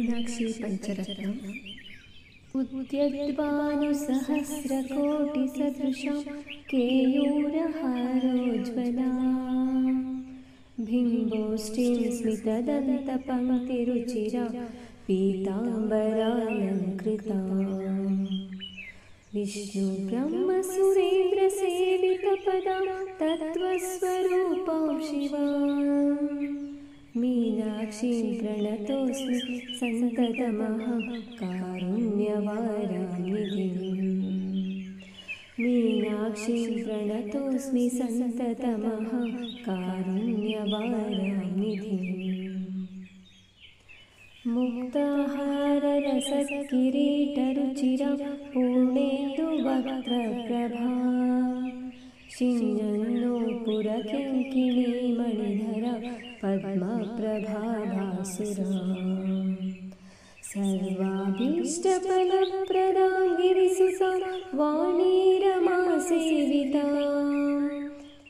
मीनाक्षी पञ्चरत्नम् उद्यद्भानुसहस्रकोटिसदृशं केयूरहारोज्ज्वला बिम्बोष्टिं स्मितदन्तपङ्क्तिरुचिरा पीताम्बरालङ्कृता विष्णुब्रह्मसुरेन्द्रसेवितपदां तत्त्वस्वरूपां शिवाम् मीनाक्षीं प्रणतोऽस्मि सन्ततमहं कारुण्यवारानिधिम् मीनाक्षीं प्रणतोऽस्मि सन्ततमहं कारुण्यवारानिधिम् मुक्ताहाररसकिरीटरुचिरा पूर्णेन्दुवक्त्रप्रभा शिञ्जन्नूपुरकिङ्किणीमणिधरा पद्मप्रभाभासुरा सर्वाभीष्टफलप्रदां गिरिसुतां वाणीरमासेवितां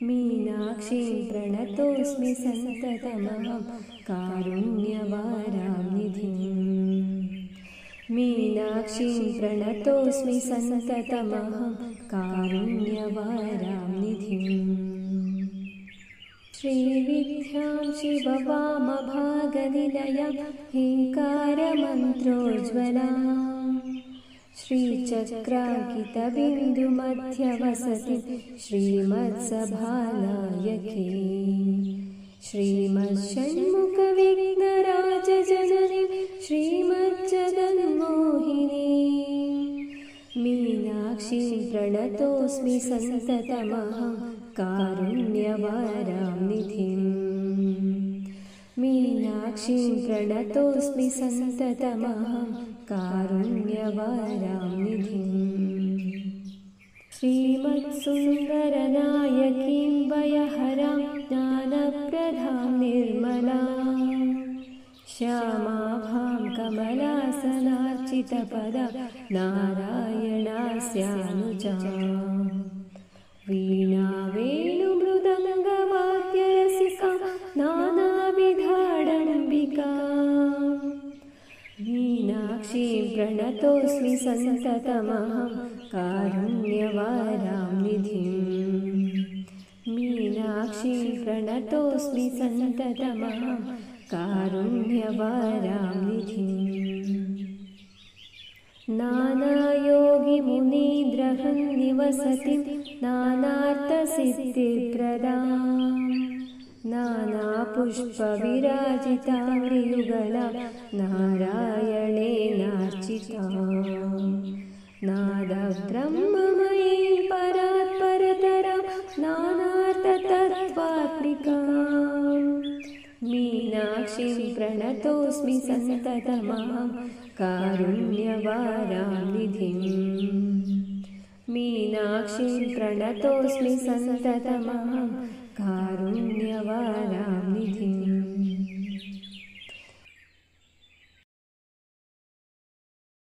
मीनाक्षीं प्रणतोऽस्मि सन्ततमहं कारुण्यवारानिधिम् मीनाक्षीं प्रणतोऽस्मि सन्ततमहं कारुण्यवारानिधिम् श्रीविद्यां शिववामभागनिलयां ह्रीङ्कारमन्त्रोज्ज्वलां श्रीचक्राङ्कितबिन्दुमध्यवसतिं श्रीमत्सभानायकी श्रीमत्षण्मुखविघ्नराजजननीं श्रीमज्जगन्मोहिनीं मीनाक्षीं प्रणतोऽस्मि सन्ततमहं कारुण्यवारानिधिम् मीनाक्षीं प्रणतोऽस्मि सन्ततमहं कारुण्यवारानिधिम् श्रीमत्सुन्दरनायकीं वयहरां ज्ञानप्रदां निर्मलां श्यामाभां कमलासनार्चितपदा नारायणास्यानुजाम् वीणावेणुमृदङ्गवाद्यरसिका नानाविधाडम्बिका मीनाक्षीं प्रणतोऽस्मि सन्ततमहं कारुण्यवारानिधिम् मीनाक्षीं प्रणतोऽस्मि सन्ततमहं कारुण्यवारानिधिम् नानायोगिमुनीन्द्रहन्निवसतिं नानार्थसिद्धिप्रदां नानापुष्पविराजिताङ्घ्रियुगला नारायणेनार्चितां नादब्रह्ममयीं परात्परतरां नानार्थतत्त्वात्मिकां मीनाक्षीं प्रणतोऽस्मि सन्ततमहं कारुण्यवारानिधिम् मीनाक्षीं प्रणतोऽस्मि सन्ततमहं कारुण्यवारानिधिम्।